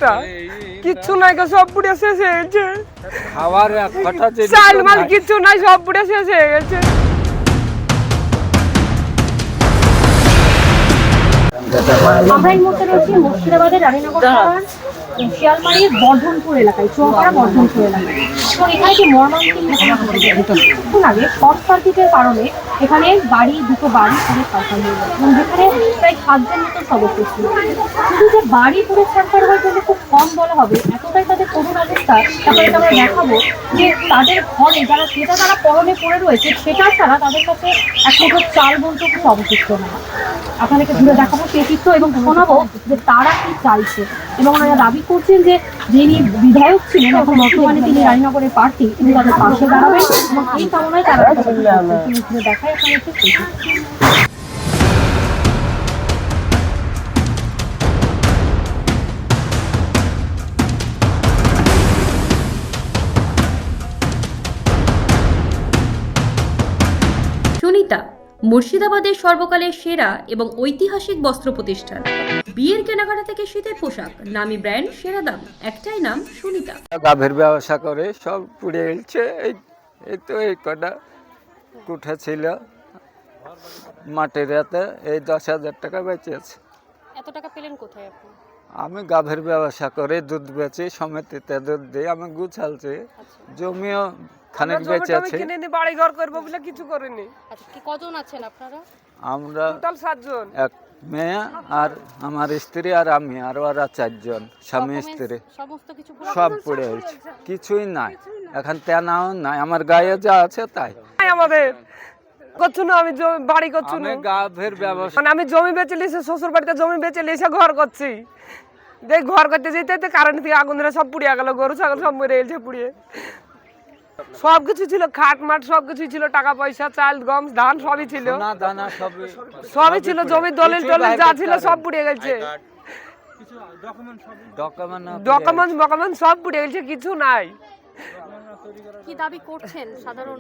অবস্থা, কিচ্ছু নাই, সব পুড়ে শেষ হয়ে গেছে। খাওয়ার একটা চাল মাল কিচ্ছু নাই, সব পুড়ে শেষ হয়ে গেছে। আমরা এই মুহূর্তে রয়েছি মুর্শিদাবাদের রানীনগর থানার শিয়ালমারির বর্ধনপুর এলাকায়, চুয়াপাড়া বর্ধনপুর এলাকায়। এবং এখানে যে মর্মান্তিক ঘটনা ঘটেছে, কিছুক্ষণ আগে শর্ট সার্কিটের কারণে এখানে দুটো বাড়ি পুড়ে ছাড়খার হয়ে গেছে এবং যেখানে প্রায় 7 জন মতো সদস্য ছিল। শুধু যে বাড়ি পুড়ে ছাড়খার হওয়ার জন্য খুব কম বলা হবে, এতটাই তাদের করুণ অবস্থা। তারপরে আমরা দেখাবো যে তাদের ঘরে তারা পরনে পড়ে রয়েছে, সেটা ছাড়া তাদের কাছে এক মুঠো চাল বলতে কিছু অবশিষ্ট নেই। আপনাদেরকে ঘুরে দেখাবো সেই চিত্র এবং শোনাবো যে তারা কি চাইছে। এবং ওনারা দাবি করছেন যে যিনি বিধায়ক ছিলেন, এখন বর্তমানে তিনি রানীনগরের প্রার্থী, তিনি তাদের পাশে দাঁড়াবেন এবং এই কামনায় তারা ঘুরে দেখায় আপনাদেরকে সেই চিত্র। সুনিতা মুর্শিদাবাদের সর্বকালের সেরা এবং ঐতিহাসিক বস্ত্র প্রতিষ্ঠান। বিয়ের কেনাকাটা থেকে শীতের পোশাক, নামি ব্র্যান্ড, সেরা দাম, একটাই নাম সুনিতা। গাভীর ব্যবসা করে সব পুড়ে গেছে। এই তো এই কটা কুঠা ছিল মাটির হাতে, এই 10,000 টাকা বেঁচে আছে। এত টাকা পেলেন কোথায় আপনি? আমি গাভীর ব্যবসা করে দুধ বেচি, সমিতিতে দুধ দিই, আমি গুছালছি, জমিও খানিক বেঁচে আছে। বাড়ি ঘর করবো বলে কিছু করিনি। আচ্ছা, কি কজন আছেন আপনারা? আমরা টোটাল 7 জন, এক মেয়ে আর আমার স্ত্রী আর আমি, আর ওরা 4 জন স্বামী স্ত্রী। সমস্ত কিছু সব পড়ে হয়েছে, কিছুই নাই এখন, তেনাও নাই, আমার গায়ে যা আছে তাই। আমাদের করছো না, আমি বাড়ি করছো না, আমি গাভীর ব্যবসা মানে আমি জমি বেচে লিখে, শ্বশুর বাড়িতে জমি বেচে লিখে ঘর করছি। দেখ ঘর করতে যেতে কারেন্ট থেকে আগুন ধরে সব পুড়িয়ে গেল, গরু ছাগল সব মরে গেছে পুড়িয়ে। সবকিছু ছিল, খাট মাঠ সবকিছু ছিল, টাকা পয়সা, চাল গম ধান সবই ছিল, সোনা দানা সবই ছিল, জমি দলিল টলিল যা ছিল সব পুড়িয়ে গেছে, ডকুমেন্ট সব পুড়িয়ে গেছে, কিছু নাই। কি দাবি করছেন সাধারণ,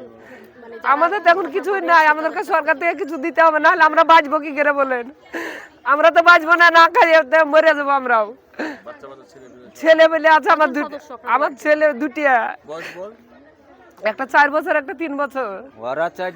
মানে আমাদের এখন কিছুই নাই, আমাদেরকে সরকার থেকে কিছু দিতে হবে, নাহলে আমরা বাঁচবো কি করে বলেন? আমরা তো বাঁচবো না, না খাইয়ে মরে যাবো আমরাও। ছেলে বলে আছে আমার আমার ছেলে দুটিয়া, একটা 4 বছর, একটা 3 বছর। ওরা 4